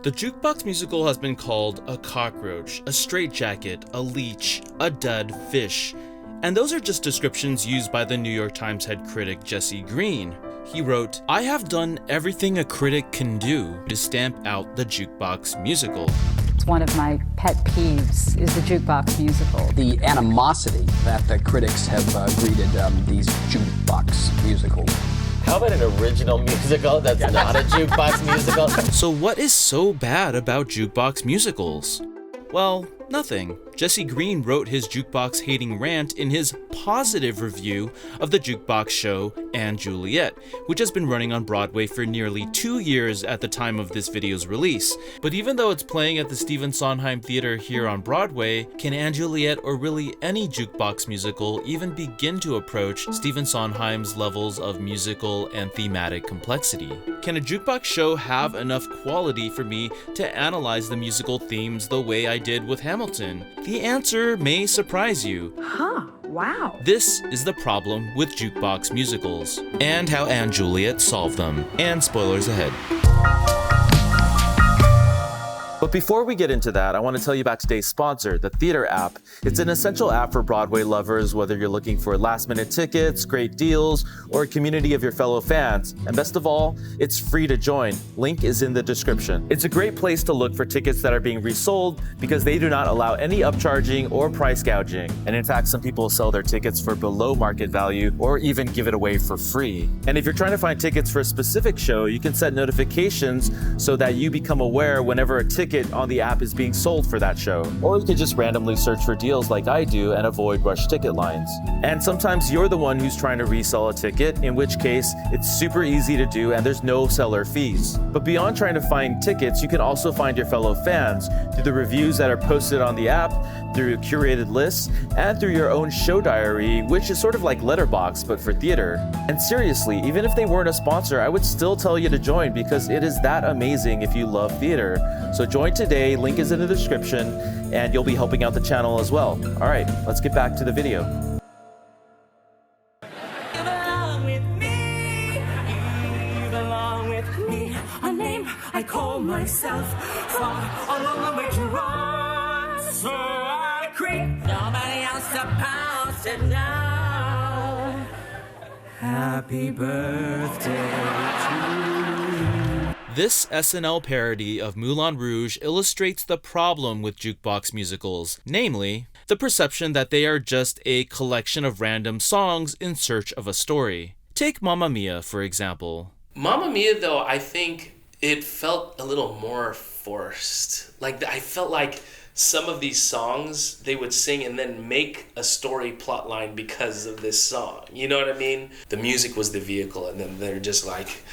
The Jukebox musical has been called a cockroach, a straitjacket, a leech, a dud fish, and those are just descriptions used by the New York Times head critic Jesse Green. He wrote, "I have done everything a critic can do to stamp out the Jukebox musical." One of my pet peeves is the Jukebox musical. The animosity that the critics have greeted these Jukebox musicals. How about an original musical that's not a jukebox musical? So what is so bad about jukebox musicals? Well, nothing. Jesse Green wrote his jukebox hating rant in his positive review of the Jukebox show And Juliet, which has been running on Broadway for nearly 2 years at the time of this video's release. But even though it's playing at the Stephen Sondheim Theater here on Broadway, can And Juliet or really any jukebox musical even begin to approach Stephen Sondheim's levels of musical and thematic complexity? Can a jukebox show have enough quality for me to analyze the musical themes the way I did with Hamilton? The answer may surprise you. Wow. This is the problem with jukebox musicals, and how And Juliet solved them. And spoilers ahead. But before we get into that, I want to tell you about today's sponsor, the Theatr App. It's an essential app for Broadway lovers, whether you're looking for last-minute tickets, great deals, or a community of your fellow fans. And best of all, it's free to join. Link is in the description. It's a great place to look for tickets that are being resold because they do not allow any upcharging or price gouging. And in fact, some people sell their tickets for below market value or even give it away for free. And if you're trying to find tickets for a specific show, you can set notifications so that you become aware whenever a ticket on the app is being sold for that show. Or you could just randomly search for deals like I do and avoid rush ticket lines. And sometimes you're the one who's trying to resell a ticket, in which case it's super easy to do and there's no seller fees. But beyond trying to find tickets, you can also find your fellow fans through the reviews that are posted on the app, through curated lists, and through your own show diary, which is sort of like Letterboxd but for theater. And seriously, even if they weren't a sponsor, I would still tell you to join because it is that amazing if you love theater. So join today, link is in the description, and you'll be helping out the channel as well. All right, let's get back to the video. You belong with me, you belong with me. A name I call myself, far along the way to run. So I creep, nobody else supposed to know. Happy birthday to you. This SNL parody of Moulin Rouge illustrates the problem with jukebox musicals, namely, the perception that they are just a collection of random songs in search of a story. Take Mamma Mia, for example. Mamma Mia, though, I think it felt a little more forced. Like, I felt like some of these songs they would sing and then make a story plot line because of this song. You know what I mean? The music was the vehicle, and then they're just like,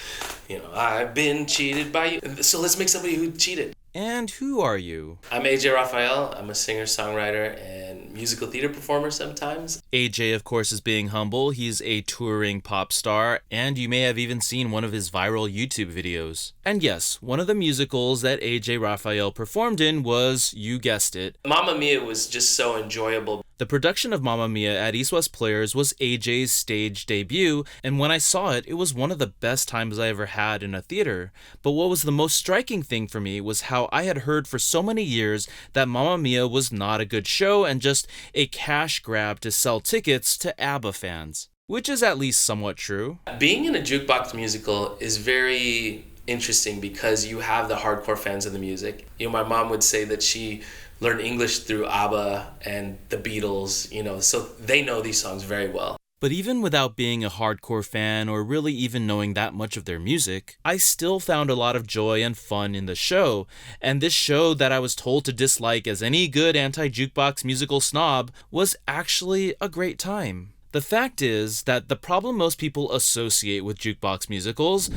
you know, I've been cheated by you. So let's make somebody who cheated. And who are you? I'm AJ Rafael. I'm a singer-songwriter and musical theater performer sometimes. AJ, of course, is being humble. He's a touring pop star, and you may have even seen one of his viral YouTube videos. And yes, one of the musicals that AJ Rafael performed in was, you guessed it, Mamma Mia was just so enjoyable. The production of Mamma Mia at East West Players was AJ's stage debut, and when I saw it, it was one of the best times I ever had in a theater. But what was the most striking thing for me was how I had heard for so many years that Mamma Mia was not a good show and just a cash grab to sell tickets to ABBA fans. Which is at least somewhat true. Being in a jukebox musical is very interesting because you have the hardcore fans of the music. You know, my mom would say that she learned English through ABBA and the Beatles, you know, so they know these songs very well. But even without being a hardcore fan or really even knowing that much of their music, I still found a lot of joy and fun in the show, and this show that I was told to dislike as any good anti-jukebox musical snob was actually a great time. The fact is that the problem most people associate with jukebox musicals,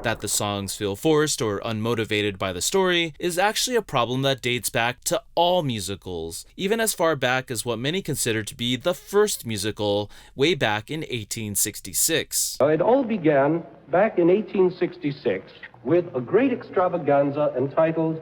that the songs feel forced or unmotivated by the story, is actually a problem that dates back to all musicals, even as far back as what many consider to be the first musical, way back in 1866. It all began back in 1866 with a great extravaganza entitled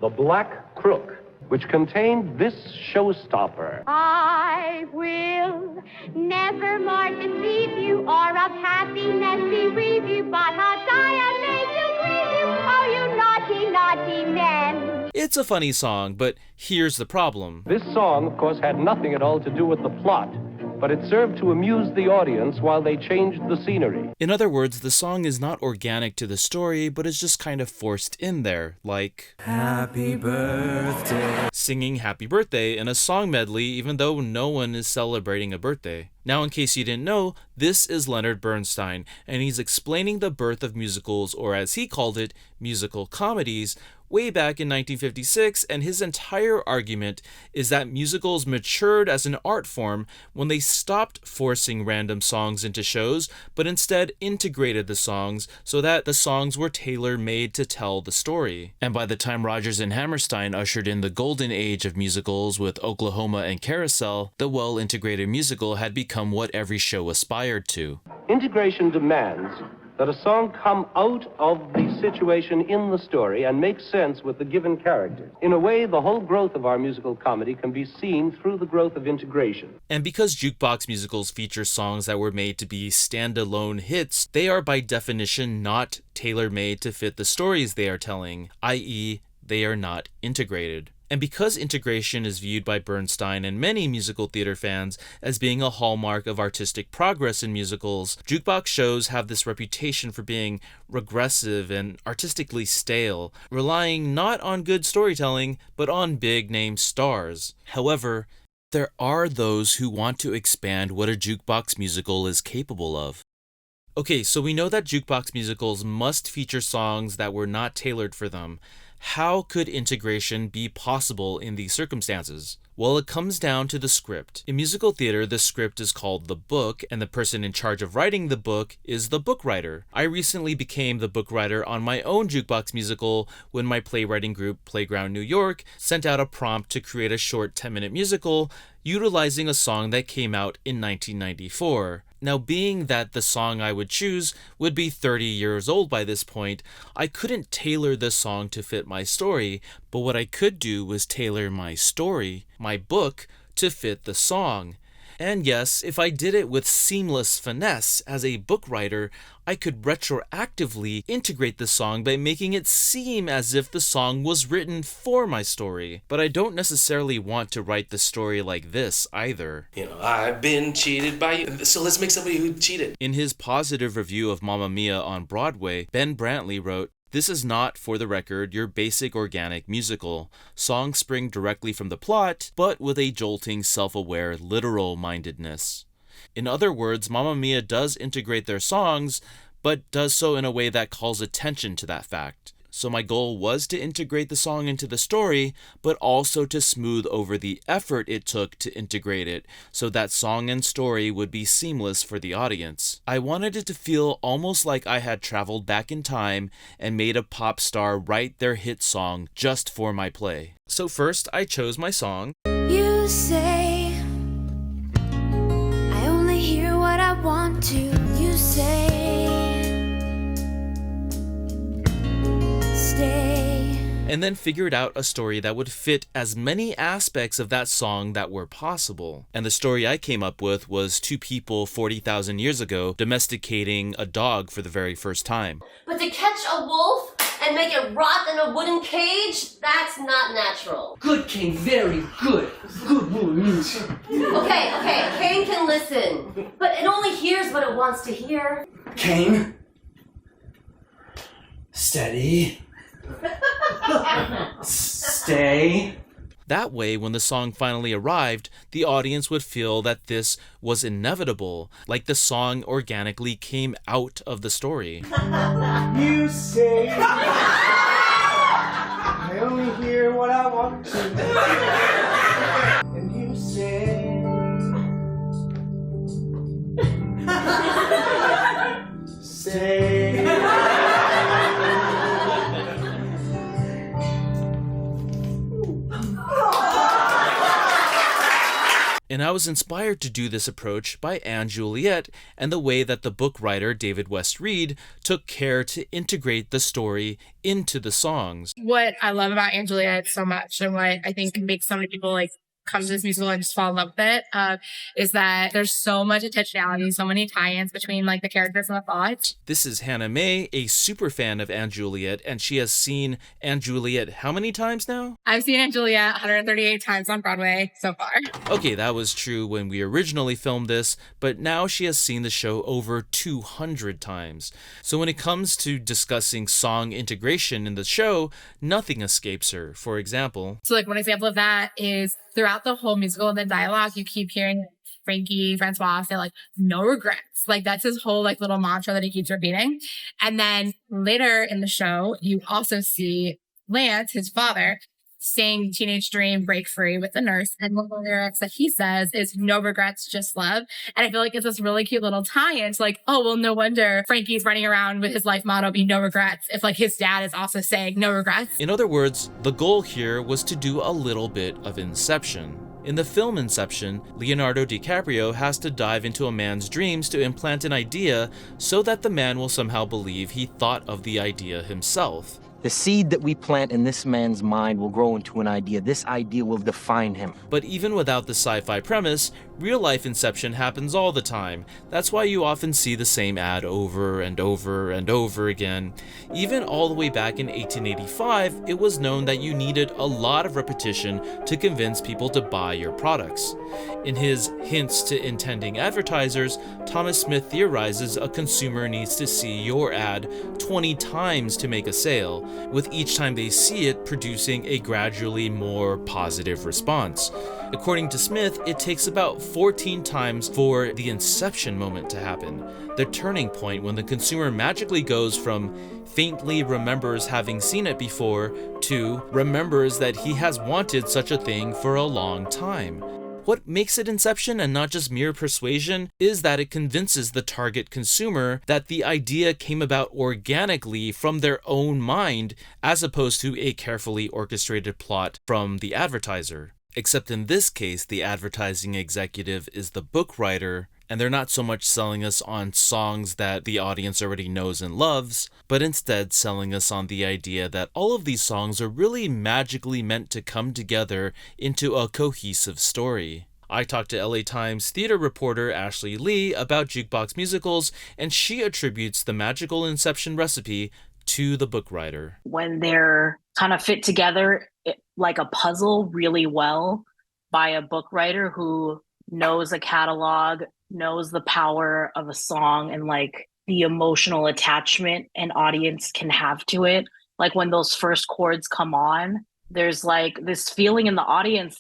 The Black Crook, which contained this showstopper. I will never more deceive you or of happiness bereave you, but how I made you grieve you, oh you naughty, naughty men. It's a funny song, but here's the problem. This song, of course, had nothing at all to do with the plot, but it served to amuse the audience while they changed the scenery. In other words, the song is not organic to the story, but is just kind of forced in there, like Happy Birthday, singing Happy Birthday in a song medley even though no one is celebrating a birthday. Now, in case you didn't know, this is Leonard Bernstein, and he's explaining the birth of musicals, or as he called it, musical comedies, way back in 1956, and his entire argument is that musicals matured as an art form when they stopped forcing random songs into shows, but instead integrated the songs so that the songs were tailor-made to tell the story. And by the time Rodgers and Hammerstein ushered in the golden age of musicals with Oklahoma and Carousel, the well-integrated musical had become what every show aspired to. Integration demands that a song come out of the situation in the story and make sense with the given character. In a way, the whole growth of our musical comedy can be seen through the growth of integration. And because jukebox musicals feature songs that were made to be standalone hits, they are by definition not tailor-made to fit the stories they are telling, i.e., they are not integrated. And because integration is viewed by Bernstein and many musical theater fans as being a hallmark of artistic progress in musicals, jukebox shows have this reputation for being regressive and artistically stale, relying not on good storytelling, but on big-name stars. However, there are those who want to expand what a jukebox musical is capable of. Okay, so we know that jukebox musicals must feature songs that were not tailored for them. How could integration be possible in these circumstances? Well, it comes down to the script. In musical theater, the script is called the book, and the person in charge of writing the book is the bookwriter. I recently became the bookwriter on my own jukebox musical when my playwriting group, Playground New York, sent out a prompt to create a short 10-minute musical utilizing a song that came out in 1994. Now, being that the song I would choose would be 30 years old by this point, I couldn't tailor the song to fit my story, but what I could do was tailor my story, my book, to fit the song. And yes, if I did it with seamless finesse as a book writer, I could retroactively integrate the song by making it seem as if the song was written for my story. But I don't necessarily want to write the story like this either. I've been cheated by you, so let's make somebody who cheated. In his positive review of Mamma Mia on Broadway, Ben Brantley wrote, "This is not, for the record, your basic organic musical. Songs spring directly from the plot, but with a jolting, self-aware, literal-mindedness." In other words, Mamma Mia does integrate their songs, but does so in a way that calls attention to that fact. So my goal was to integrate the song into the story, but also to smooth over the effort it took to integrate it, so that song and story would be seamless for the audience. I wanted it to feel almost like I had traveled back in time and made a pop star write their hit song just for my play. So first, I chose my song. You say I only hear what I want to. You say stay. And then figured out a story that would fit as many aspects of that song that were possible. And the story I came up with was two people 40,000 years ago domesticating a dog for the very first time. But to catch a wolf and make it rot in a wooden cage, that's not natural. Good, Kane, very good. Good news. Okay, Kane can listen, but it only hears what it wants to hear. Kane. Steady. Stay. That way, when the song finally arrived, the audience would feel that this was inevitable, like the song organically came out of the story. You say I only hear what I want to. And you say say. And I was inspired to do this approach by andjuliet and the way that the book writer David West Reed took care to integrate the story into the songs. What I love about andjuliet so much, and what I think makes so many people come to this musical and just fall in love with it, is that there's so much intentionality, so many tie-ins between like the characters and the thoughts. This is Hannah May, a super fan of And Juliet, and she has seen And Juliet how many times now? I've seen And Juliet 138 times on Broadway so far. Okay, that was true when we originally filmed this, but now she has seen the show over 200 times. So when it comes to discussing song integration in the show, nothing escapes her. For example, So like one example of that is throughout the whole musical and the dialogue, you keep hearing Francois say like, no regrets. Like that's his whole like little mantra that he keeps repeating. And then later in the show, you also see Lance, his father, sing Teenage Dream Break Free with the nurse. And one of the lyrics that he says is no regrets, just love. And I feel like it's this really cute little tie-in. It's like, oh, well, no wonder Frankie's running around with his life motto be no regrets if like his dad is also saying no regrets. in other words, the goal here was to do a little bit of Inception. In the film Inception, Leonardo DiCaprio has to dive into a man's dreams to implant an idea so that the man will somehow believe he thought of the idea himself. The seed that we plant in this man's mind will grow into an idea. This idea will define him. But even without the sci-fi premise, real-life Inception happens all the time. That's why you often see the same ad over and over and over again. Even all the way back in 1885, it was known that you needed a lot of repetition to convince people to buy your products. In his Hints to Intending Advertisers, Thomas Smith theorizes a consumer needs to see your ad 20 times to make a sale, with each time they see it producing a gradually more positive response. According to Smith, it takes about 14 times for the inception moment to happen, the turning point when the consumer magically goes from faintly remembers having seen it before to remembers that he has wanted such a thing for a long time. What makes it Inception and not just mere persuasion is that it convinces the target consumer that the idea came about organically from their own mind as opposed to a carefully orchestrated plot from the advertiser. Except in this case, the advertising executive is the bookwriter, and they're not so much selling us on songs that the audience already knows and loves, but instead selling us on the idea that all of these songs are really magically meant to come together into a cohesive story. I talked to LA Times theater reporter Ashley Lee about Jukebox musicals, and she attributes the magical Inception recipe to the bookwriter. When they're kind of fit together like a puzzle really well by a bookwriter who knows a catalog, knows the power of a song and like the emotional attachment an audience can have to it. Like when those first chords come on, there's like this feeling in the audience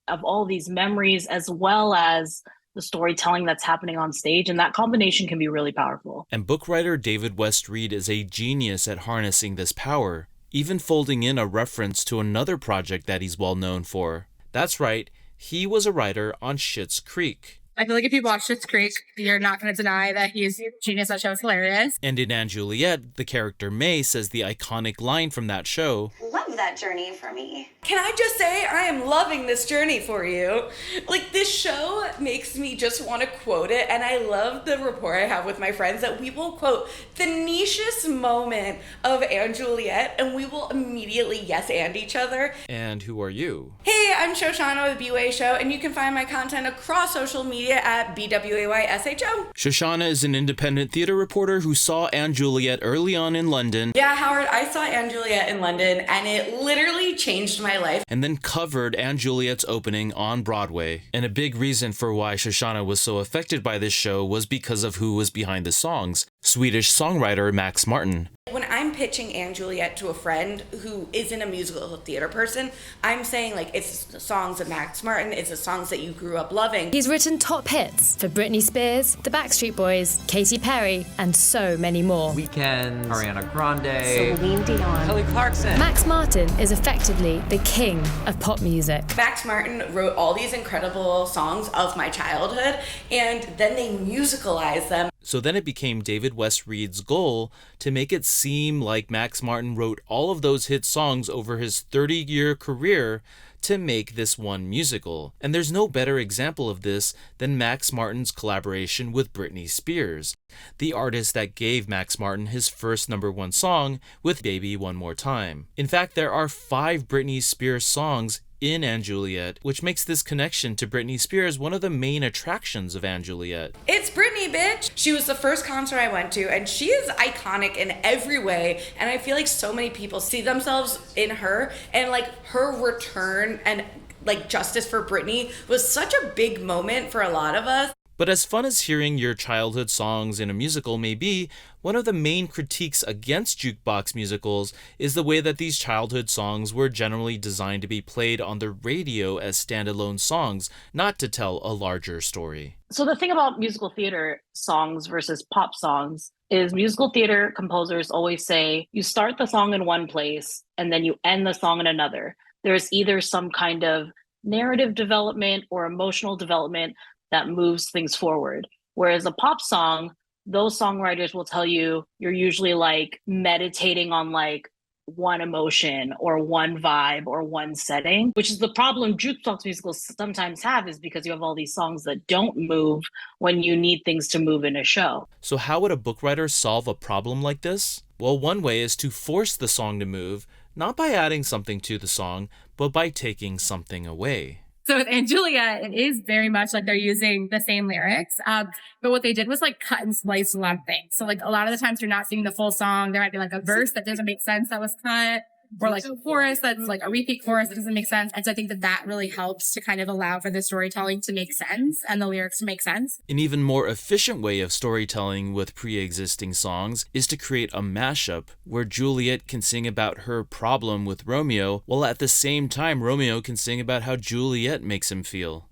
of all these memories as well as the storytelling that's happening on stage, and that combination can be really powerful. And bookwriter David West Reed is a genius at harnessing this power, even folding in a reference to another project that he's well known for. That's right, he was a writer on Schitt's Creek. I feel like if you watch Schitt's Creek, you're not going to deny that he's genius. That show is hilarious. And in And Juliet, the character May says the iconic line from that show, "Love that journey for me." Can I just say, I am loving this journey for you. Like, this show makes me just want to quote it, and I love the rapport I have with my friends that we will quote the nichest moment of And Juliet, and we will immediately yes and each other. And who are you? Hey, I'm Shoshana with BwaySHO, and you can find my content across social media at BwaySHO. Shoshana is an independent theater reporter who saw And Juliet early on in London. Yeah, Howard, I saw And Juliet in London, and it literally changed my life. And then covered And Juliet's opening on Broadway. And a big reason for why Shoshana was so affected by this show was because of who was behind the songs, Swedish songwriter Max Martin. When I'm pitching And Juliet to a friend who isn't a musical theater person, I'm saying, like, it's the songs of Max Martin, it's the songs that you grew up loving. He's written top hits for Britney Spears, the Backstreet Boys, Katy Perry, and so many more. Weekends, Ariana Grande, Celine Dion, Kelly Clarkson. Max Martin is effectively the king of pop music. Max Martin wrote all these incredible songs of my childhood, and then they musicalized them. So then it became David West Reed's goal to make it seem like Max Martin wrote all of those hit songs over his 30-year career to make this one musical. And there's no better example of this than Max Martin's collaboration with Britney Spears, the artist that gave Max Martin his first #1 song with Baby One More Time. In fact, there are 5 Britney Spears songs in And Juliet, which makes this connection to Britney Spears one of the main attractions of And Juliet. It's Britney, bitch! She was the first concert I went to, and she is iconic in every way, and I feel like so many people see themselves in her, and like her return and like justice for Britney was such a big moment for a lot of us. But as fun as hearing your childhood songs in a musical may be, one of the main critiques against jukebox musicals is the way that these childhood songs were generally designed to be played on the radio as standalone songs, not to tell a larger story. So the thing about musical theater songs versus pop songs is musical theater composers always say you start the song in one place and then you end the song in another. There's either some kind of narrative development or emotional development that moves things forward. Whereas a pop song, those songwriters will tell you you're usually like meditating on like one emotion or one vibe or one setting, which is the problem jukebox musicals sometimes have, is because you have all these songs that don't move when you need things to move in a show. So how would a book writer solve a problem like this? Well, one way is to force the song to move, not by adding something to the song, but by taking something away. So with And Juliet, it is very much like they're using the same lyrics. But what they did was like cut and slice a lot of things. So like a lot of the times you're not singing the full song. There might be like a verse that doesn't make sense that was cut, or like a chorus that's like a repeat chorus that doesn't make sense. And so I think that that really helps to kind of allow for the storytelling to make sense and the lyrics to make sense. An even more efficient way of storytelling with pre-existing songs is to create a mashup where Juliet can sing about her problem with Romeo, while at the same time Romeo can sing about how Juliet makes him feel.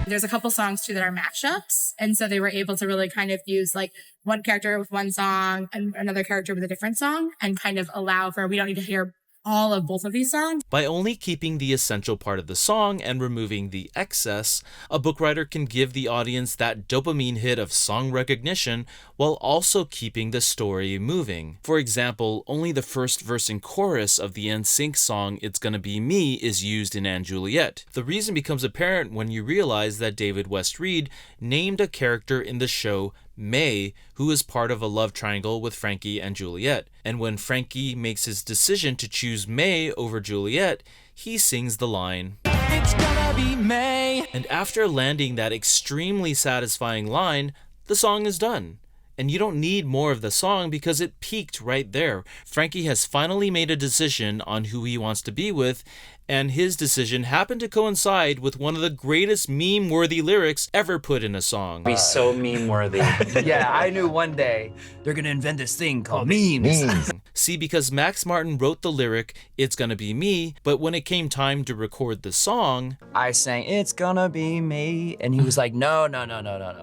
There's a couple songs too that are mashups. And so they were able to really kind of use like one character with one song and another character with a different song and kind of allow for, we don't need to hear all of both of these songs. By only keeping the essential part of the song and removing the excess, a book writer can give the audience that dopamine hit of song recognition while also keeping the story moving. For example, only the first verse and chorus of the NSYNC song It's Gonna Be Me is used in And Juliet. The reason becomes apparent when you realize that David West Reed named a character in the show May, who is part of a love triangle with Frankie and Juliet. And when Frankie makes his decision to choose May over Juliet, he sings the line, "It's gonna be May." And after landing that extremely satisfying line, the song is done. And you don't need more of the song because it peaked right there. Frankie has finally made a decision on who he wants to be with, and his decision happened to coincide with one of the greatest meme-worthy lyrics ever put in a song. Be so meme-worthy. Yeah, I knew one day they're gonna invent this thing called memes. See, because Max Martin wrote the lyric, "It's gonna be me," but when it came time to record the song, I sang, "It's gonna be me," and he was like, no.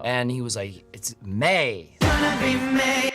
And he was like, "It's May." It's gonna be May.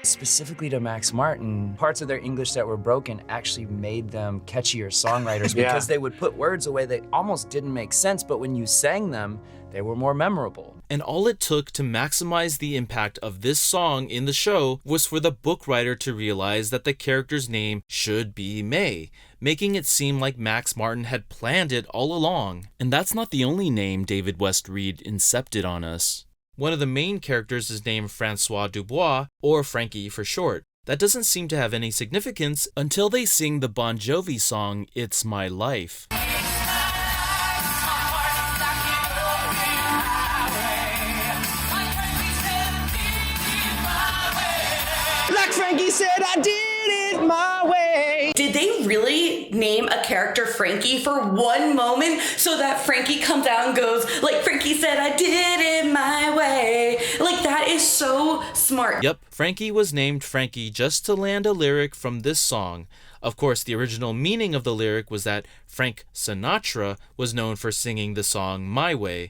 Specifically to Max Martin, parts of their English that were broken actually made them catchier songwriters because they would put words away that almost didn't make sense, but when you sang them, they were more memorable. And all it took to maximize the impact of this song in the show was for the book writer to realize that the character's name should be May, making it seem like Max Martin had planned it all along. And that's not the only name David West Reed incepted on us. One of the main characters is named Francois Dubois, or Frankie for short. That doesn't seem to have any significance until they sing the Bon Jovi song, "It's My Life." Like Frankie said, I did it my way. Did they really name a character Frankie for one moment so that Frankie comes out and goes, like Frankie said, I did it my way? Like, that is so smart. Yep, Frankie was named Frankie just to land a lyric from this song. Of course, the original meaning of the lyric was that Frank Sinatra was known for singing the song My Way.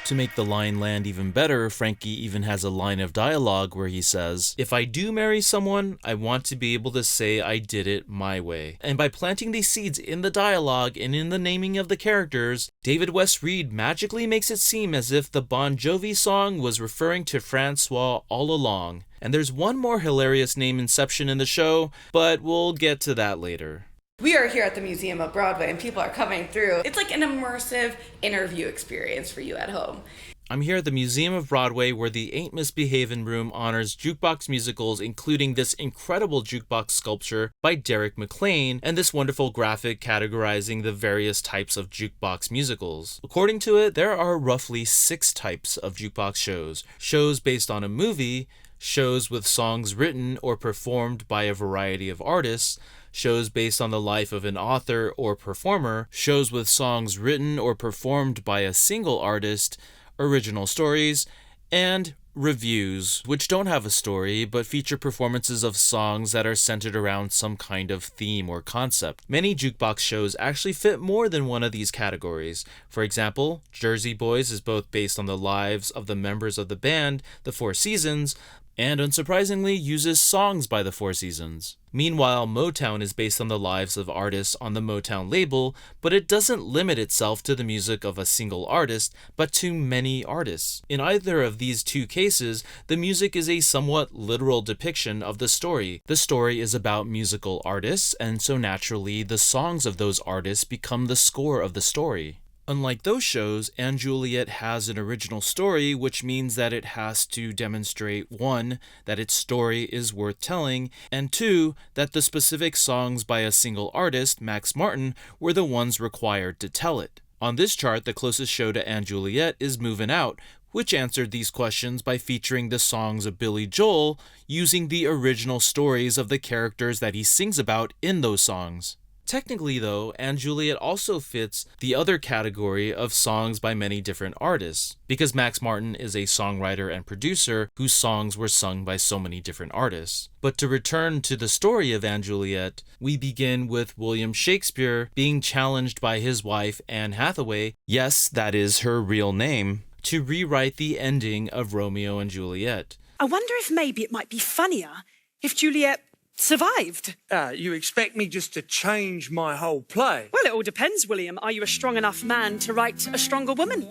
To make the line land even better, Frankie even has a line of dialogue where he says, "If I do marry someone, I want to be able to say I did it my way." And by planting these seeds in the dialogue and in the naming of the characters, David West Reed magically makes it seem as if the Bon Jovi song was referring to Francois all along. And there's one more hilarious name inception in the show, but we'll get to that later. We are here at the Museum of Broadway and people are coming through. It's like an immersive interview experience for you at home. I'm here at the Museum of Broadway where the Ain't Misbehavin' Room honors jukebox musicals, including this incredible jukebox sculpture by Derek McLean and this wonderful graphic categorizing the various types of jukebox musicals. According to it, there are roughly 6 types of jukebox shows. Shows based on a movie, shows with songs written or performed by a variety of artists, shows based on the life of an author or performer, shows with songs written or performed by a single artist, original stories, and reviews, which don't have a story but feature performances of songs that are centered around some kind of theme or concept. Many jukebox shows actually fit more than one of these categories. For example, Jersey Boys is both based on the lives of the members of the band, the Four Seasons, and unsurprisingly uses songs by the Four Seasons. Meanwhile, Motown is based on the lives of artists on the Motown label, but it doesn't limit itself to the music of a single artist, but to many artists. In either of these two cases, the music is a somewhat literal depiction of the story. The story is about musical artists, and so naturally, the songs of those artists become the score of the story. Unlike those shows, And Juliet has an original story, which means that it has to demonstrate 1, that its story is worth telling, and 2, that the specific songs by a single artist, Max Martin, were the ones required to tell it. On this chart, the closest show to And Juliet is Movin' Out, which answered these questions by featuring the songs of Billy Joel using the original stories of the characters that he sings about in those songs. Technically though, And Juliet also fits the other category of songs by many different artists, because Max Martin is a songwriter and producer whose songs were sung by so many different artists. But to return to the story of And Juliet, we begin with William Shakespeare being challenged by his wife, Anne Hathaway, yes, that is her real name, to rewrite the ending of Romeo and Juliet. I wonder if maybe it might be funnier if Juliet survived. You expect me just to change my whole play? Well, it all depends, William. Are you a strong enough man to write a stronger woman?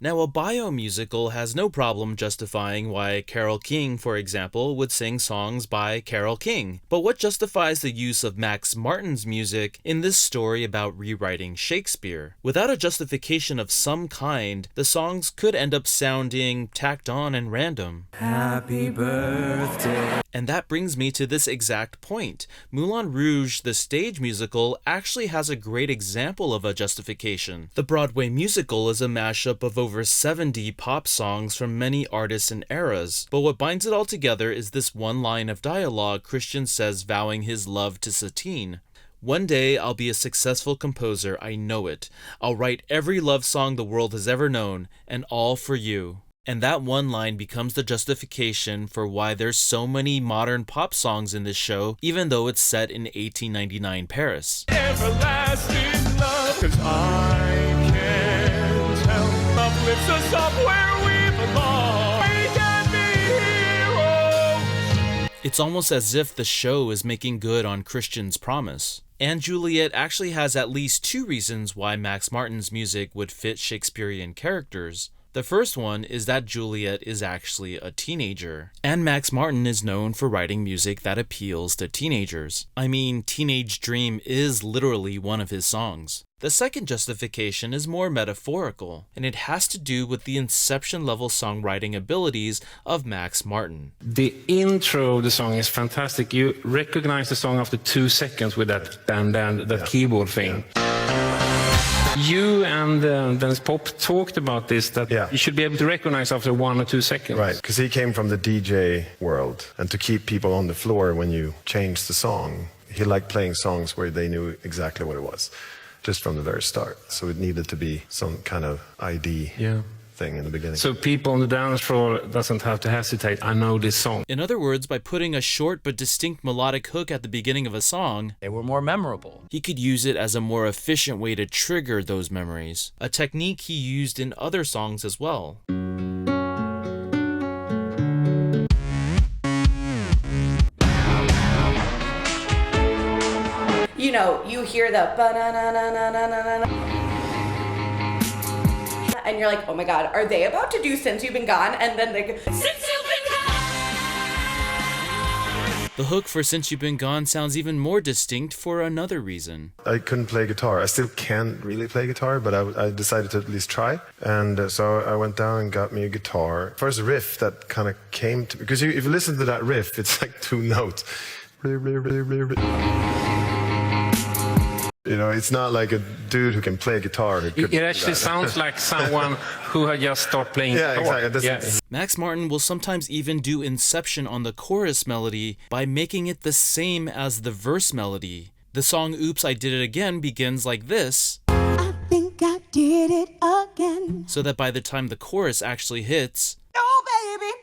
Now, a bio-musical has no problem justifying why Carole King, for example, would sing songs by Carole King. But what justifies the use of Max Martin's music in this story about rewriting Shakespeare? Without a justification of some kind, the songs could end up sounding tacked on and random. Happy birthday. And that brings me to this exact point. Moulin Rouge, the stage musical, actually has a great example of a justification. The Broadway musical is a mashup of over 70 pop songs from many artists and eras, but what binds it all together is this one line of dialogue Christian says vowing his love to Satine. One day I'll be a successful composer, I know it. I'll write every love song the world has ever known, and all for you. And that one line becomes the justification for why there's so many modern pop songs in this show, even though it's set in 1899 Paris. Everlasting love, 'cause I can't help love lifts us up where we belong. We can be heroes. It's almost as if the show is making good on Christian's promise. And Juliet actually has at least 2 reasons why Max Martin's music would fit Shakespearean characters. The first one is that Juliet is actually a teenager, and Max Martin is known for writing music that appeals to teenagers. I mean, Teenage Dream is literally one of his songs. The second justification is more metaphorical, and it has to do with the Inception-level songwriting abilities of Max Martin. The intro of the song is fantastic. You recognize the song after 2 seconds with that keyboard thing. You and Dennis Pop talked about this, that you should be able to recognize after 1 or 2 seconds. Right, because he came from the DJ world, and to keep people on the floor when you change the song, he liked playing songs where they knew exactly what it was, just from the very start. So it needed to be some kind of ID thing in the beginning. So people on the dance floor doesn't have to hesitate, I know this song. In other words, by putting a short but distinct melodic hook at the beginning of a song, they were more memorable. He could use it as a more efficient way to trigger those memories, a technique he used in other songs as well. You know, you hear the ba-na-na-na-na-na-na-na. And you're like, oh my god, are they about to do Since You've Been Gone? And then they go, Since You've Been Gone! The hook for Since You've Been Gone sounds even more distinct for another reason. I couldn't play guitar. I still can't really play guitar, but I decided to at least try. And so I went down and got me a guitar. First riff that kind of came to me, because if you listen to that riff, it's like 2 notes. You know, it's not like a dude who can play guitar. It actually sounds like someone who had just started playing guitar. Exactly. Yeah. Max Martin will sometimes even do Inception on the chorus melody by making it the same as the verse melody. The song Oops, I Did It Again begins like this. I think I did it again. So that by the time the chorus actually hits, Oh,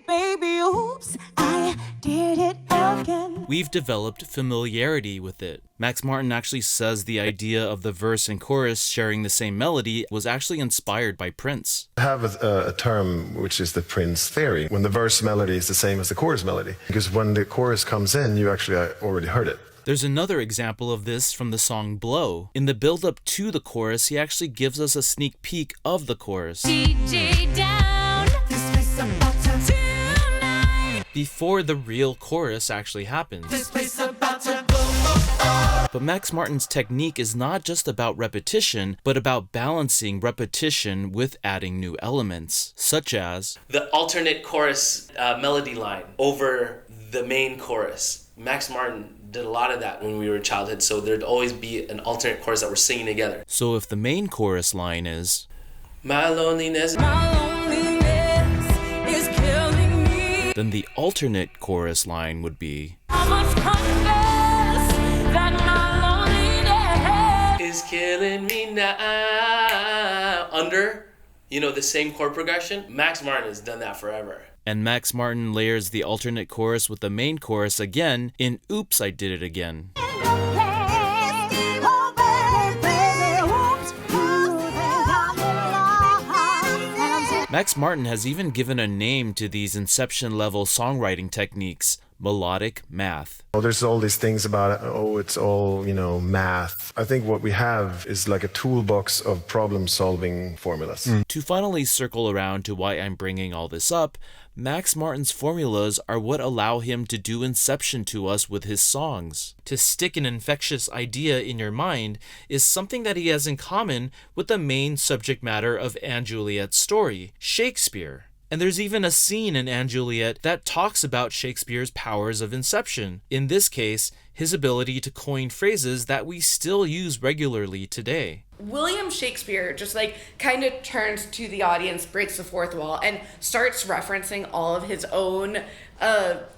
baby, oops, I did it again. we've developed familiarity with it. Max Martin actually says the idea of the verse and chorus sharing the same melody was actually inspired by Prince. I have a term which is the Prince theory, when the verse melody is the same as the chorus melody. Because when the chorus comes in, you actually already heard it. There's another example of this from the song Blow. In the build-up to the chorus, he actually gives us a sneak peek of the chorus. DJ down, this place about to tonight. Before the real chorus actually happens. This place about to go. But Max Martin's technique is not just about repetition, but about balancing repetition with adding new elements, such as the alternate chorus melody line over the main chorus. Max Martin did a lot of that when we were in childhood, so there'd always be an alternate chorus that we're singing together. So if the main chorus line is My loneliness is killing me. Then the alternate chorus line would be I must confess that my loneliness is killing me now. Under, the same chord progression. Max Martin has done that forever. And Max Martin layers the alternate chorus with the main chorus again in Oops, I Did It Again. Max Martin has even given a name to these Inception-level songwriting techniques, melodic math. Well, there's all these things about, it's all, math. I think what we have is like a toolbox of problem-solving formulas. To finally circle around to why I'm bringing all this up, Max Martin's formulas are what allow him to do Inception to us with his songs. To stick an infectious idea in your mind is something that he has in common with the main subject matter of And Juliet's story, Shakespeare. And there's even a scene in And Juliet that talks about Shakespeare's powers of inception. In this case, his ability to coin phrases that we still use regularly today. William Shakespeare just kind of turns to the audience, breaks the fourth wall, and starts referencing all of his own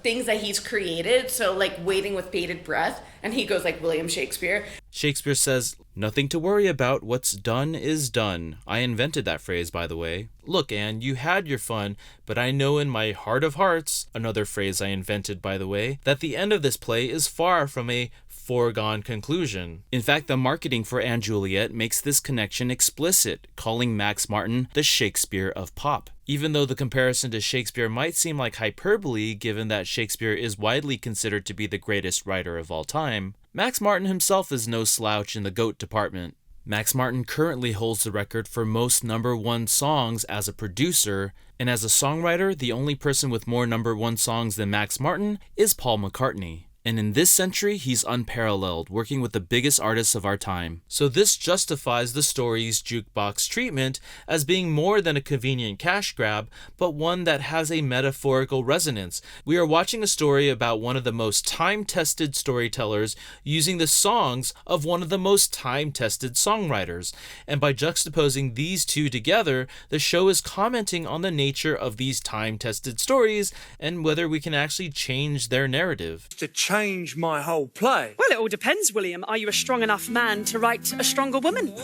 things that he's created. So Waiting with Bated Breath, and he goes William Shakespeare. Shakespeare says, "Nothing to worry about, what's done is done." I invented that phrase, by the way. Look, Anne, you had your fun, but I know in my heart of hearts, another phrase I invented, by the way, that the end of this play is far from a foregone conclusion. In fact, the marketing for And Juliet makes this connection explicit, calling Max Martin the Shakespeare of pop. Even though the comparison to Shakespeare might seem like hyperbole, given that Shakespeare is widely considered to be the greatest writer of all time, Max Martin himself is no slouch in the GOAT department. Max Martin currently holds the record for most #1 songs as a producer, and as a songwriter, the only person with more #1 songs than Max Martin is Paul McCartney. And in this century, he's unparalleled, working with the biggest artists of our time. So this justifies the story's jukebox treatment as being more than a convenient cash grab, but one that has a metaphorical resonance. We are watching a story about one of the most time-tested storytellers using the songs of one of the most time-tested songwriters. And by juxtaposing these two together, the show is commenting on the nature of these time-tested stories and whether we can actually change their narrative. To change my whole play? Well, it all depends, William. Are you a strong enough man to write a stronger woman?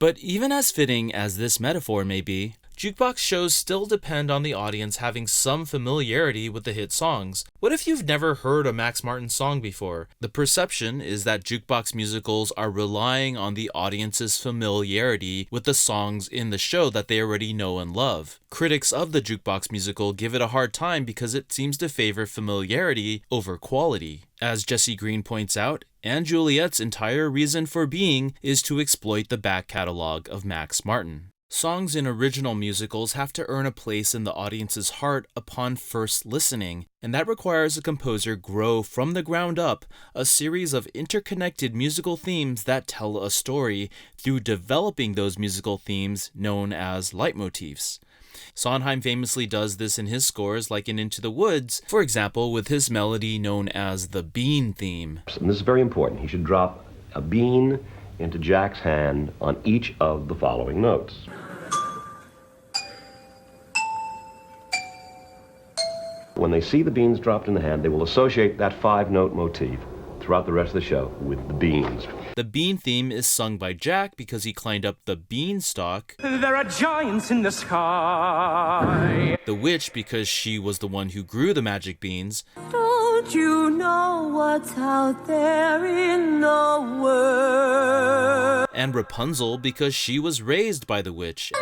But even as fitting as this metaphor may be, jukebox shows still depend on the audience having some familiarity with the hit songs. What if you've never heard a Max Martin song before? The perception is that jukebox musicals are relying on the audience's familiarity with the songs in the show that they already know and love. Critics of the jukebox musical give it a hard time because it seems to favor familiarity over quality. As Jesse Green points out, And Juliet's entire reason for being is to exploit the back catalog of Max Martin. Songs in original musicals have to earn a place in the audience's heart upon first listening, and that requires a composer grow from the ground up a series of interconnected musical themes that tell a story through developing those musical themes known as leitmotifs. Sondheim famously does this in his scores, like in Into the Woods, for example, with his melody known as the bean theme. And this is very important. He should drop a bean into Jack's hand on each of the following notes. When they see the beans dropped in the hand, they will associate that 5-note motif throughout the rest of the show with the beans. The bean theme is sung by Jack because he climbed up the beanstalk. There are giants in the sky. The witch because she was the one who grew the magic beans. Don't you know what's out there in the world? And Rapunzel because she was raised by the witch.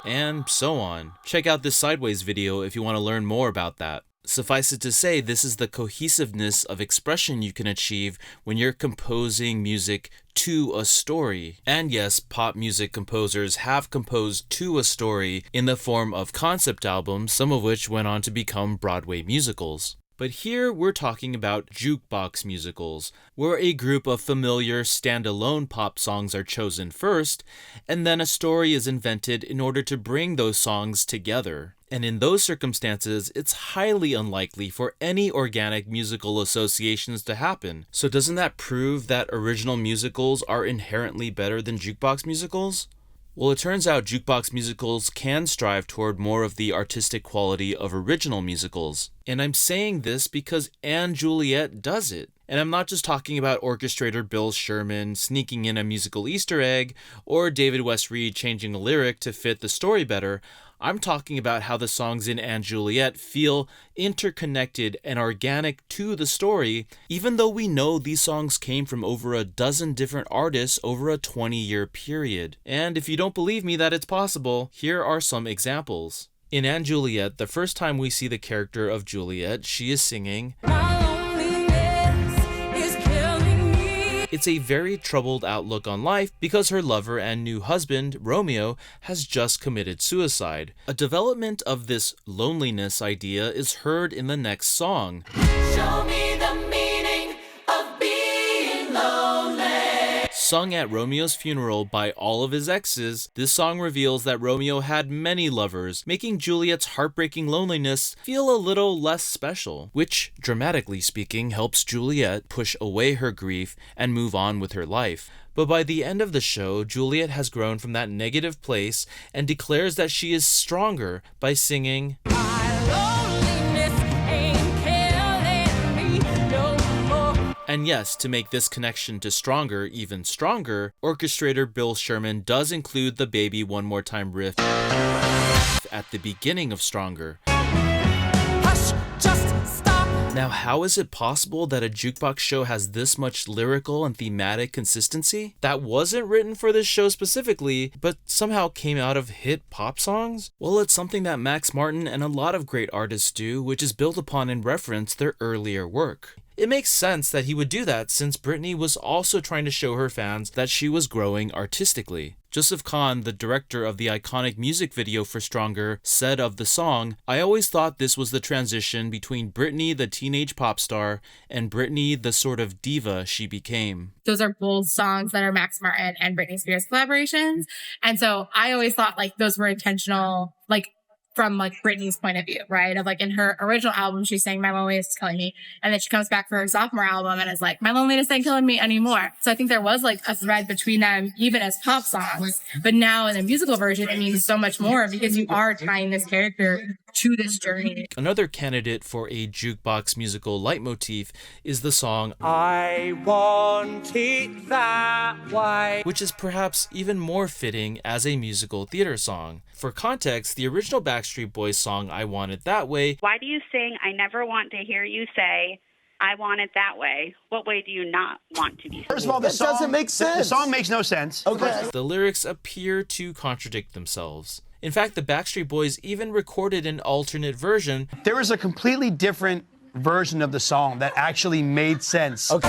And so on. Check out this Sideways video if you want to learn more about that. Suffice it to say, this is the cohesiveness of expression you can achieve when you're composing music to a story. And yes, pop music composers have composed to a story in the form of concept albums, some of which went on to become Broadway musicals. But here we're talking about jukebox musicals, where a group of familiar standalone pop songs are chosen first, and then a story is invented in order to bring those songs together. And in those circumstances, it's highly unlikely for any organic musical associations to happen. So doesn't that prove that original musicals are inherently better than jukebox musicals? Well, it turns out jukebox musicals can strive toward more of the artistic quality of original musicals. And I'm saying this because And Juliet does it. And I'm not just talking about orchestrator Bill Sherman sneaking in a musical Easter egg, or David West Reed changing a lyric to fit the story better. I'm talking about how the songs in And Juliet feel interconnected and organic to the story, even though we know these songs came from over a dozen different artists over a 20-year period. And if you don't believe me that it's possible, here are some examples. In And Juliet, the first time we see the character of Juliet, she is singing, it's a very troubled outlook on life because her lover and new husband, Romeo, has just committed suicide. A development of this loneliness idea is heard in the next song. Show me the meaning of being lonely. Sung at Romeo's funeral by all of his exes, this song reveals that Romeo had many lovers, making Juliet's heartbreaking loneliness feel a little less special, which, dramatically speaking, helps Juliet push away her grief and move on with her life. But by the end of the show, Juliet has grown from that negative place and declares that she is stronger by singing, and yes, to make this connection to Stronger even stronger, orchestrator Bill Sherman does include the Baby One More Time riff at the beginning of Stronger. Hush, just stop. Now, how is it possible that a jukebox show has this much lyrical and thematic consistency? That wasn't written for this show specifically, but somehow came out of hit pop songs? Well, it's something that Max Martin and a lot of great artists do, which is built upon and reference their earlier work. It makes sense that he would do that since Britney was also trying to show her fans that she was growing artistically. Joseph Kahn, the director of the iconic music video for Stronger, said of the song, "I always thought this was the transition between Britney, the teenage pop star, and Britney, the sort of diva she became." Those are both songs that are Max Martin and Britney Spears collaborations. And so I always thought like those were intentional, like from like Britney's point of view, right? Of like in her original album, she's saying my loneliness is killing me. And then she comes back for her sophomore album and is like, my loneliness ain't killing me anymore. So I think there was like a thread between them, even as pop songs. But now in the musical version, it means so much more because you are tying this character to this journey. Another candidate for a jukebox musical leitmotif is the song I Want It That Way, which is perhaps even more fitting as a musical theater song. For context, the original Backstreet Boys song I Want It That Way. Why do you sing, I never want to hear you say, I want it that way? What way do you not want to be? First of all, the song doesn't make sense. The song makes no sense. Okay. The lyrics appear to contradict themselves. In fact, the Backstreet Boys even recorded an alternate version. There was a completely different version of the song that actually made sense. Okay.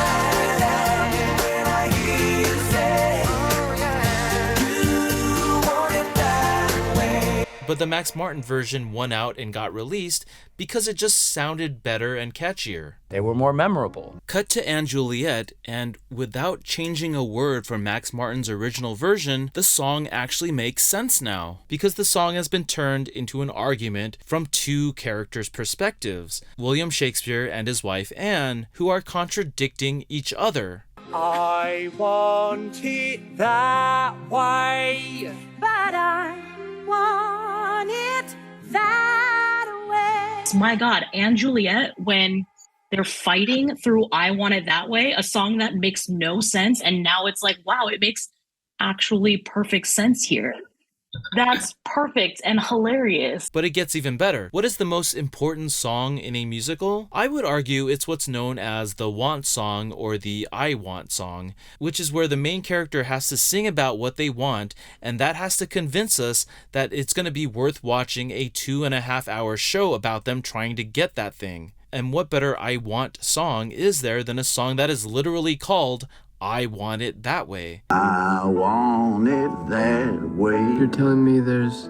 but the Max Martin version won out and got released because it just sounded better and catchier. They were more memorable. Cut to And Juliet, and without changing a word from Max Martin's original version, the song actually makes sense now, because the song has been turned into an argument from two characters' perspectives, William Shakespeare and his wife Anne, who are contradicting each other. I want it that way, but I want it that way. My God, and Juliet, when they're fighting through I Want It That Way, a song that makes no sense, and now it's like, wow, it makes actually perfect sense here. That's perfect and hilarious. But it gets even better. What is the most important song in a musical? I would argue it's what's known as the want song or the I want song, which is where the main character has to sing about what they want, and that has to convince us that it's going to be worth watching a 2.5-hour show about them trying to get that thing. And what better I want song is there than a song that is literally called I Want It That Way? I want it that way. You're telling me there's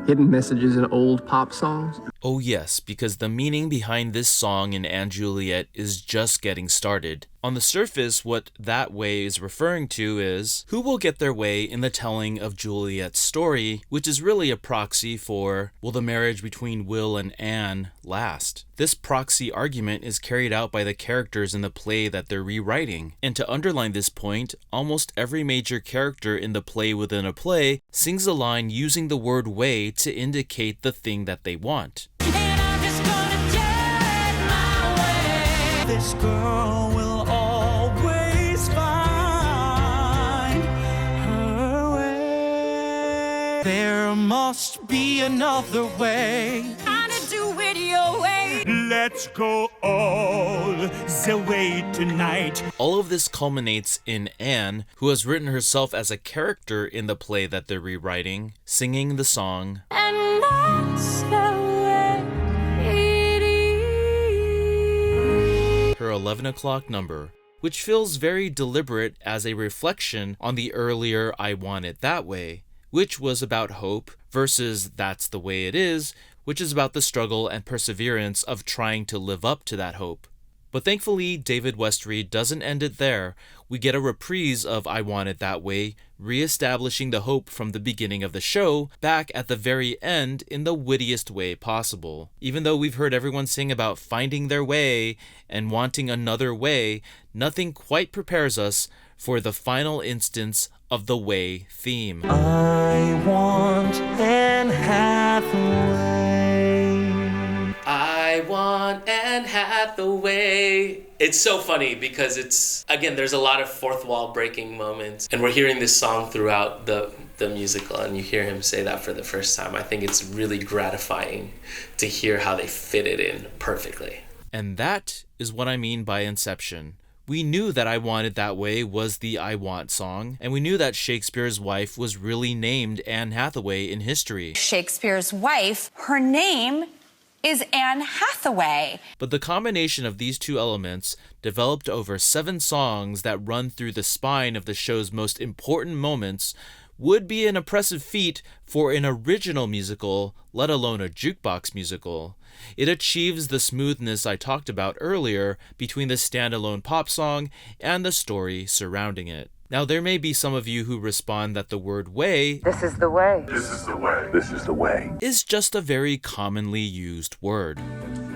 hidden messages in old pop songs? Oh yes, because the meaning behind this song in And Juliet is just getting started. On the surface, what that way is referring to is who will get their way in the telling of Juliet's story, which is really a proxy for, will the marriage between Will and Anne last? This proxy argument is carried out by the characters in the play that they're rewriting. And to underline this point, almost every major character in the play within a play sings a line using the word way to indicate the thing that they want. This girl will always find her way. There must be another way. I'll do it your way. Let's go all the way tonight. All of this culminates in Anne, who has written herself as a character in the play that they're rewriting, singing the song. And that's the way it is. Her 11 o'clock number, which feels very deliberate as a reflection on the earlier I Want It That Way, which was about hope, versus That's the Way It Is, which is about the struggle and perseverance of trying to live up to that hope. But thankfully, David Westreed doesn't end it there. We get a reprise of I Want It That Way, re-establishing the hope from the beginning of the show back at the very end in the wittiest way possible. Even though we've heard everyone sing about finding their way and wanting another way, nothing quite prepares us for the final instance of the way theme. I want Anne Hathaway. I want Anne Hathaway. It's so funny because it's, again, there's a lot of fourth wall breaking moments, and we're hearing this song throughout the musical, and you hear him say that for the first time. I think it's really gratifying to hear how they fit it in perfectly. And that is what I mean by Inception. We knew that I Want It That Way was the I Want song, and we knew that Shakespeare's wife was really named Anne Hathaway in history. Shakespeare's wife, her name is Anne Hathaway. But the combination of these two elements developed over 7 songs that run through the spine of the show's most important moments would be an impressive feat for an original musical, let alone a jukebox musical. It achieves the smoothness I talked about earlier between the standalone pop song and the story surrounding it. Now, there may be some of you who respond that the word way, This is the way. This is the way. This is the way. is just a very commonly used word.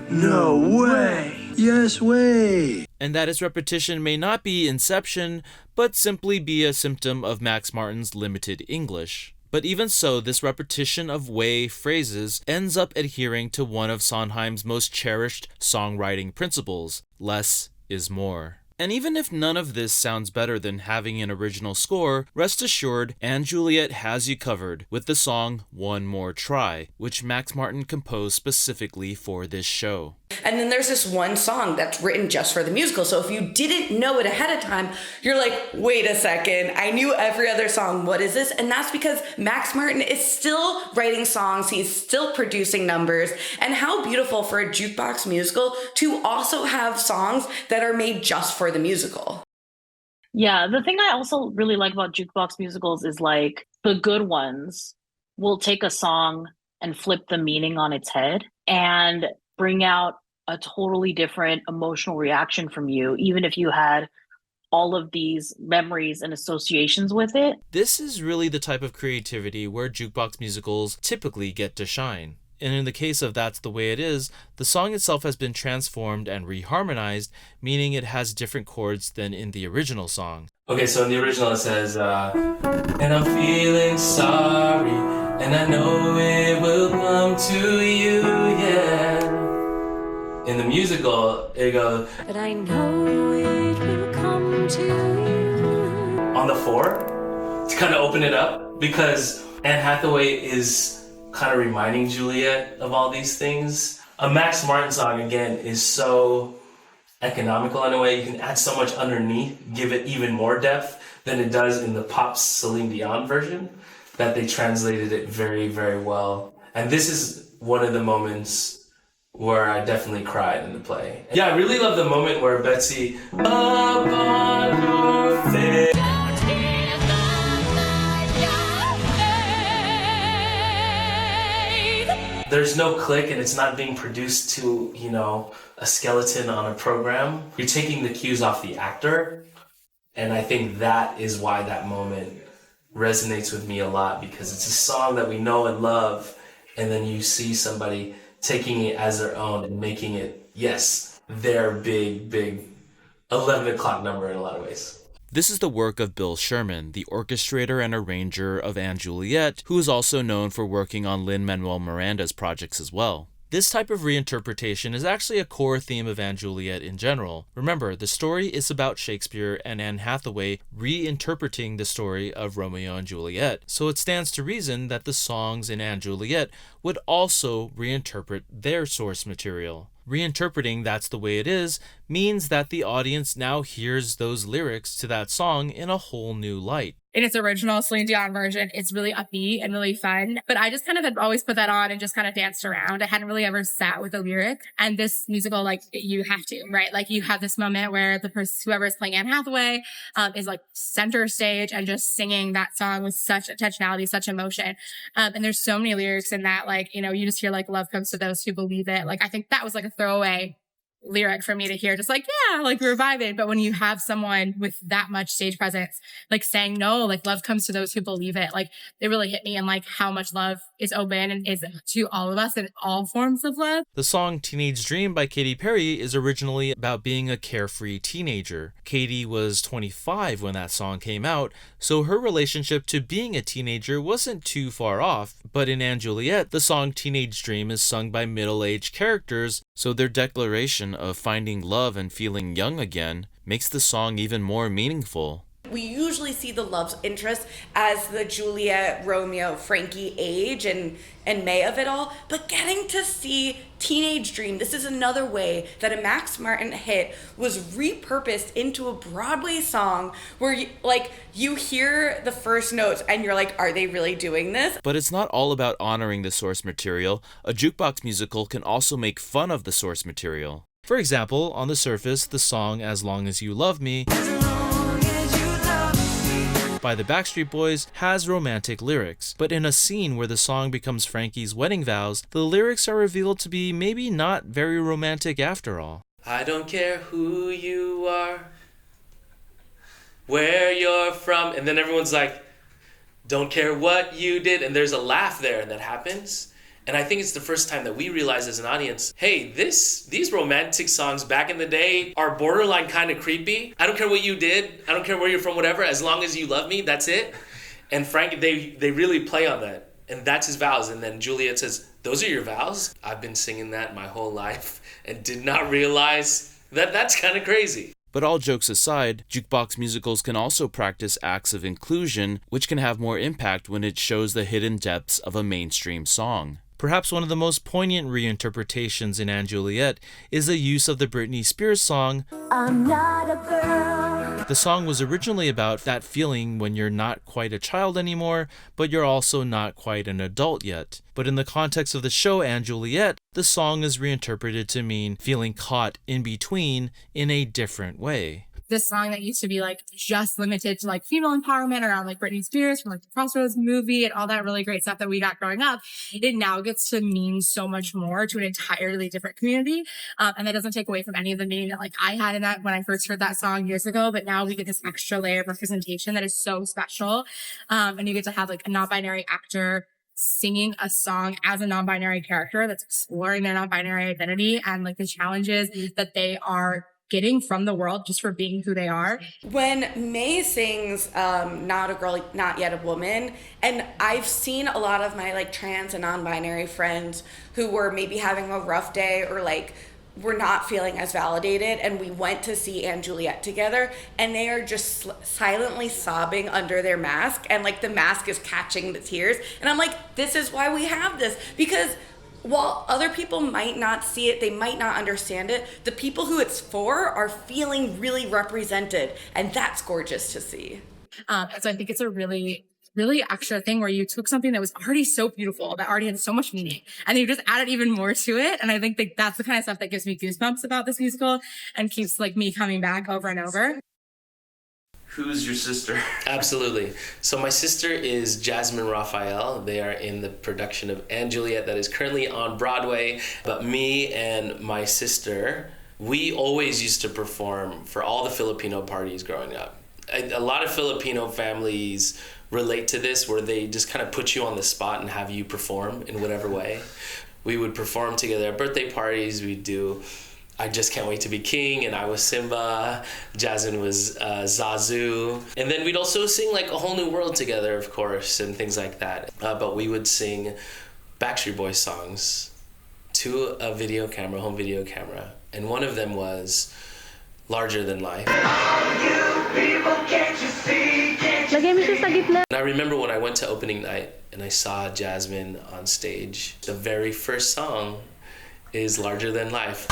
No way. Yes way. And that its repetition may not be Inception, but simply be a symptom of Max Martin's limited English. But even so, this repetition of way phrases ends up adhering to one of Sondheim's most cherished songwriting principles: less is more. And even if none of this sounds better than having an original score, rest assured, And Juliet has you covered with the song One More Try, which Max Martin composed specifically for this show. And then there's this one song that's written just for the musical. So if you didn't know it ahead of time, you're like, wait a second, I knew every other song. What is this? And that's because Max Martin is still writing songs. He's still producing numbers. And how beautiful for a jukebox musical to also have songs that are made just for the musical. Yeah, the thing I also really like about jukebox musicals is like the good ones will take a song and flip the meaning on its head and bring out a totally different emotional reaction from you, even if you had all of these memories and associations with it. This is really the type of creativity where jukebox musicals typically get to shine. And in the case of That's the Way It Is, the song itself has been transformed and reharmonized, meaning it has different chords than in the original song. Okay, so in the original it says, and I'm feeling sorry, and I know it will come to you, yeah. In the musical, it goes, But I know it will come to you. On the 4, to kind of open it up, because Anne Hathaway is kind of reminding Juliet of all these things. A Max Martin song, again, is so economical in a way. You can add so much underneath, give it even more depth than it does in the pop Celine Dion version, that they translated it very, very well. And this is one of the moments where I definitely cried in the play. Yeah, I really love the moment where Betsy, up on your face. There's no click and it's not being produced to, you know, a skeleton on a program. You're taking the cues off the actor. And I think that is why that moment resonates with me a lot, because it's a song that we know and love. And then you see somebody taking it as their own and making it, yes, their big, big 11 o'clock number in a lot of ways. This is the work of Bill Sherman, the orchestrator and arranger of And Juliet, who is also known for working on Lin-Manuel Miranda's projects as well. This type of reinterpretation is actually a core theme of And Juliet in general. Remember, the story is about Shakespeare and Anne Hathaway reinterpreting the story of Romeo and Juliet, so it stands to reason that the songs in And Juliet would also reinterpret their source material. Reinterpreting That's the Way It Is means that the audience now hears those lyrics to that song in a whole new light. In its original Celine Dion version, it's really upbeat and really fun. But I just kind of had always put that on and just kind of danced around. I hadn't really ever sat with a lyric. And this musical, like, you have to, right? Like, you have this moment where the person, whoever is playing Anne Hathaway, is like center stage and just singing that song with such intentionality, such emotion. And there's so many lyrics in that, like, you know, you just hear like, love comes to those who believe it. Like, I think that was like a throwaway lyric for me to hear, just like, yeah, like we're vibing. But when you have someone with that much stage presence, like saying, no, like love comes to those who believe it, like it really hit me, and like how much love is open and is to all of us in all forms of love. The song Teenage Dream by Katy Perry is originally about being a carefree teenager. Katy was 25 when that song came out, so her relationship to being a teenager wasn't too far off. But in And Juliet, the song Teenage Dream is sung by middle-aged characters, so their declaration of finding love and feeling young again makes the song even more meaningful. We usually see the love interest as the Juliet, Romeo, Frankie age and May of it all, but getting to see Teenage Dream, this is another way that a Max Martin hit was repurposed into a Broadway song where you hear the first notes and you're like, are they really doing this? But it's not all about honoring the source material. A jukebox musical can also make fun of the source material. For example, on the surface, the song As Long As You Love Me by the Backstreet Boys has romantic lyrics, but in a scene where the song becomes Frankie's wedding vows, the lyrics are revealed to be maybe not very romantic after all. I don't care who you are, where you're from, and then everyone's like, don't care what you did, and there's a laugh there that happens. And I think it's the first time that we realize as an audience, hey, these romantic songs back in the day are borderline kind of creepy. I don't care what you did. I don't care where you're from, whatever. As long as you love me, that's it. And Frank, they really play on that. And that's his vows. And then Juliet says, those are your vows? I've been singing that my whole life and did not realize that that's kind of crazy. But all jokes aside, jukebox musicals can also practice acts of inclusion, which can have more impact when it shows the hidden depths of a mainstream song. Perhaps one of the most poignant reinterpretations in And Juliet is the use of the Britney Spears song, I'm Not a Girl. The song was originally about that feeling when you're not quite a child anymore, but you're also not quite an adult yet. But in the context of the show And Juliet, the song is reinterpreted to mean feeling caught in between in a different way. this song that used to be like just limited to like female empowerment around like Britney Spears from like the Crossroads movie and all that really great stuff that we got growing up, it now gets to mean so much more to an entirely different community. And that doesn't take away from any of the meaning that like I had in that when I first heard that song years ago, but now we get this extra layer of representation that is so special. And you get to have like a non-binary actor singing a song as a non-binary character that's exploring their non-binary identity and like the challenges that they are getting from the world just for being who they are. When May sings Not a Girl, Not Yet a Woman, and I've seen a lot of my like trans and non-binary friends who were maybe having a rough day or like were not feeling as validated, and we went to see And Juliet together, and they are just silently sobbing under their mask, and like the mask is catching the tears, and I'm like, this is why we have this, because while other people might not see it, they might not understand it, the people who it's for are feeling really represented, and that's gorgeous to see. So I think it's a really extra thing where you took something that was already so beautiful, that already had so much meaning, and you just added even more to it. And I think that's the kind of stuff that gives me goosebumps about this musical and keeps like me coming back over and over. Who's your sister? Absolutely. So my sister is Jasmine Rafael. They are in the production of And Juliet that is currently on Broadway. But me and my sister, we always used to perform for all the Filipino parties growing up. A lot of Filipino families relate to this, where they just kind of put you on the spot and have you perform in whatever way. We would perform together at birthday parties. We'd do I Just Can't Wait to Be King, and I was Simba, Jasmine was Zazu. And then we'd also sing like A Whole New World together, of course, and things like that. But we would sing Backstreet Boys songs to a video camera, home video camera. And one of them was Larger Than Life. And I remember when I went to opening night and I saw Jasmine on stage, the very first song is Larger Than Life.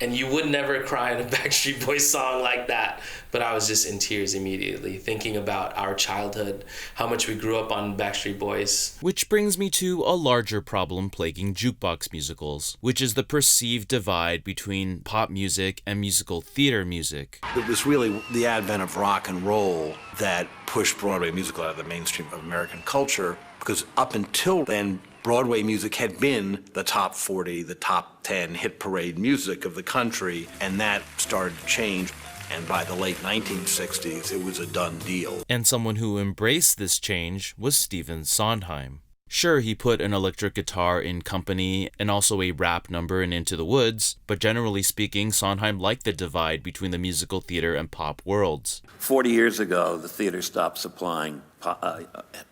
And you would never cry in a Backstreet Boys song like that, but I was just in tears immediately, thinking about our childhood, how much we grew up on Backstreet Boys. Which brings me to a larger problem plaguing jukebox musicals, which is the perceived divide between pop music and musical theater music. It was really the advent of rock and roll that pushed Broadway musical out of the mainstream of American culture, because up until then, Broadway music had been the top 40, the top 10 hit parade music of the country, and that started to change. And by the late 1960s, it was a done deal. And someone who embraced this change was Stephen Sondheim. Sure, he put an electric guitar in Company and also a rap number in Into the Woods, but generally speaking, Sondheim liked the divide between the musical theater and pop worlds. 40 years ago, the theater stopped supplying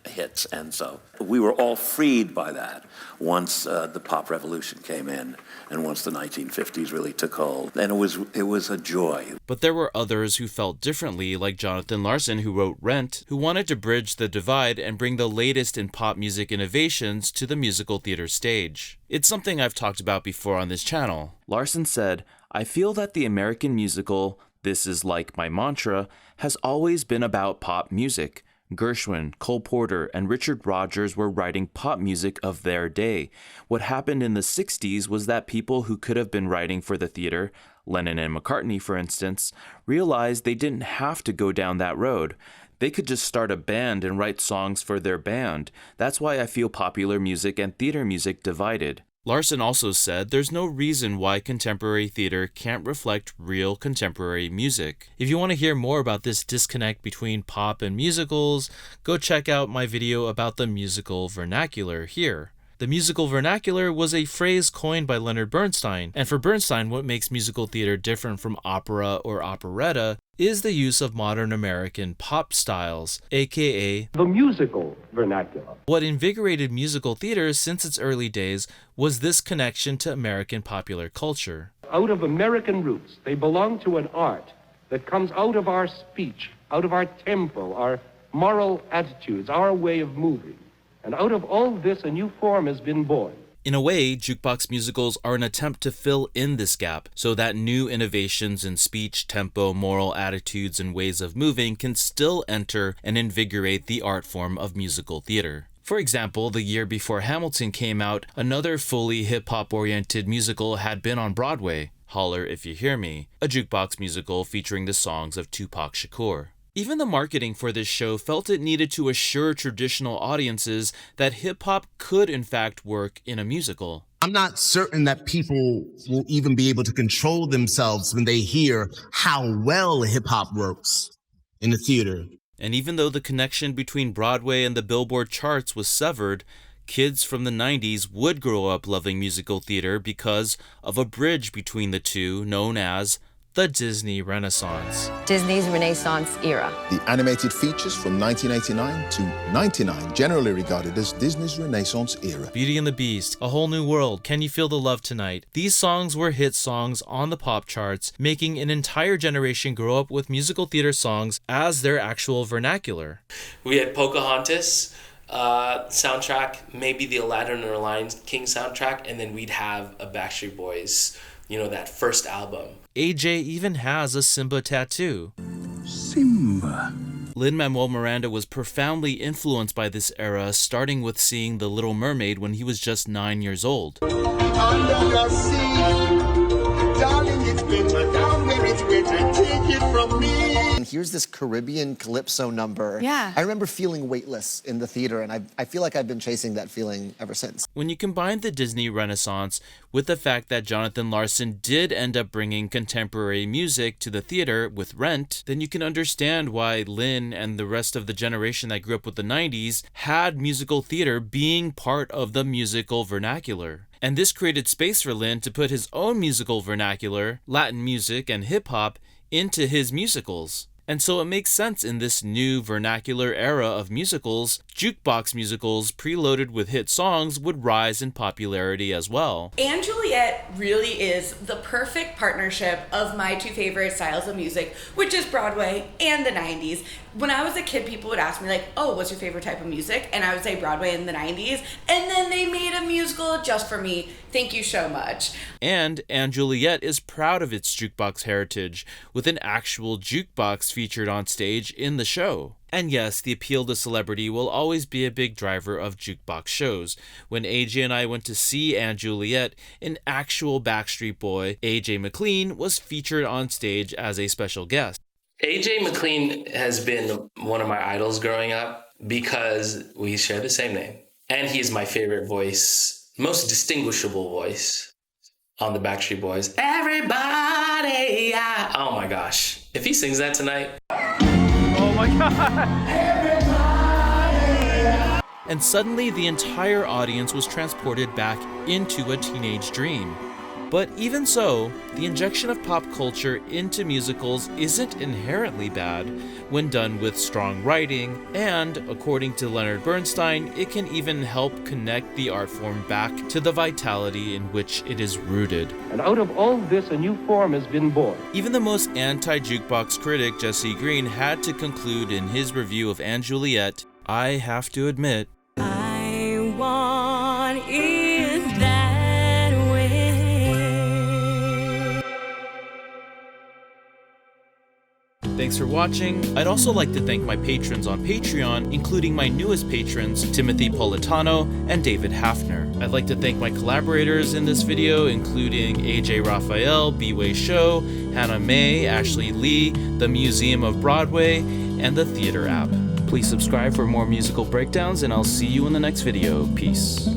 hits, and so we were all freed by that once the pop revolution came in and once the 1950s really took hold. And it was a joy. But there were others who felt differently, like Jonathan Larson, who wrote Rent, who wanted to bridge the divide and bring the latest in pop music innovations to the musical theater stage. It's something I've talked about before on this channel. Larson said, "I feel that the American musical, This Is Like My Mantra, has always been about pop music. Gershwin, Cole Porter, and Richard Rodgers were writing pop music of their day. What happened in the 60s was that people who could have been writing for the theater, Lennon and McCartney for instance, realized they didn't have to go down that road. They could just start a band and write songs for their band. That's why I feel popular music and theater music divided." Larson also said there's no reason why contemporary theater can't reflect real contemporary music. If you want to hear more about this disconnect between pop and musicals, go check out my video about the musical vernacular here. The musical vernacular was a phrase coined by Leonard Bernstein, and for Bernstein, what makes musical theater different from opera or operetta is the use of modern American pop styles, aka the musical vernacular. What invigorated musical theater since its early days was this connection to American popular culture. Out of American roots, they belong to an art that comes out of our speech, out of our tempo, our moral attitudes, our way of moving. And out of all this, a new form has been born. In a way, jukebox musicals are an attempt to fill in this gap so that new innovations in speech, tempo, moral attitudes, and ways of moving can still enter and invigorate the art form of musical theater. For example, the year before Hamilton came out, another fully hip-hop oriented musical had been on Broadway, Holler If You Hear Me, a jukebox musical featuring the songs of Tupac Shakur. Even the marketing for this show felt it needed to assure traditional audiences that hip-hop could in fact work in a musical. I'm not certain that people will even be able to control themselves when they hear how well hip-hop works in the theater. And even though the connection between Broadway and the Billboard charts was severed, kids from the 90s would grow up loving musical theater because of a bridge between the two known as the Disney Renaissance. Disney's Renaissance era. The animated features from 1989 to 99, generally regarded as Disney's Renaissance era. Beauty and the Beast, A Whole New World, Can You Feel the Love Tonight? These songs were hit songs on the pop charts, making an entire generation grow up with musical theater songs as their actual vernacular. We had Pocahontas soundtrack, maybe the Aladdin or Lion King soundtrack, and then we'd have a Backstreet Boys, that first album. AJ even has a Simba tattoo. Simba. Lin-Manuel Miranda was profoundly influenced by this era, starting with seeing The Little Mermaid when he was just 9 years old. Under the sea, darling, it's better down where it's better. Take it from me. And here's this Caribbean calypso number. Yeah. I remember feeling weightless in the theater, and I feel like I've been chasing that feeling ever since. When you combine the Disney Renaissance with the fact that Jonathan Larson did end up bringing contemporary music to the theater with Rent, then you can understand why Lin and the rest of the generation that grew up with the 90s had musical theater being part of the musical vernacular. And this created space for Lin to put his own musical vernacular, Latin music and hip-hop, into his musicals. And so it makes sense in this new vernacular era of musicals, jukebox musicals preloaded with hit songs would rise in popularity as well. And Juliet really is the perfect partnership of my two favorite styles of music, which is Broadway and the 90s. When I was a kid, people would ask me like, oh, what's your favorite type of music? And I would say Broadway in the 90s. And then they made a musical just for me. Thank you so much. And Juliet is proud of its jukebox heritage, with an actual jukebox featured on stage in the show. And yes, the appeal to celebrity will always be a big driver of jukebox shows. When AJ and I went to see And Juliet, an actual Backstreet Boy, AJ McLean, was featured on stage as a special guest. AJ McLean has been one of my idols growing up because we share the same name. And he's my favorite voice, most distinguishable voice on the Backstreet Boys. Everybody, yeah. Oh my gosh. If he sings that tonight. Oh my God. Everybody. And suddenly the entire audience was transported back into a teenage dream. But even so, the injection of pop culture into musicals isn't inherently bad when done with strong writing, and according to Leonard Bernstein, it can even help connect the art form back to the vitality in which it is rooted. And out of all this, a new form has been born. Even the most anti-jukebox critic, Jesse Green, had to conclude in his review of And Juliet, I have to admit, I want it that. Thanks for watching. I'd also like to thank my patrons on Patreon, including my newest patrons, Timothy Politano and David Hafner. I'd like to thank my collaborators in this video, including AJ Rafael, BwaySHO, Hannah May, Ashley Lee, the Museum of Broadway, and the Theatr App. Please subscribe for more musical breakdowns, and I'll see you in the next video. Peace.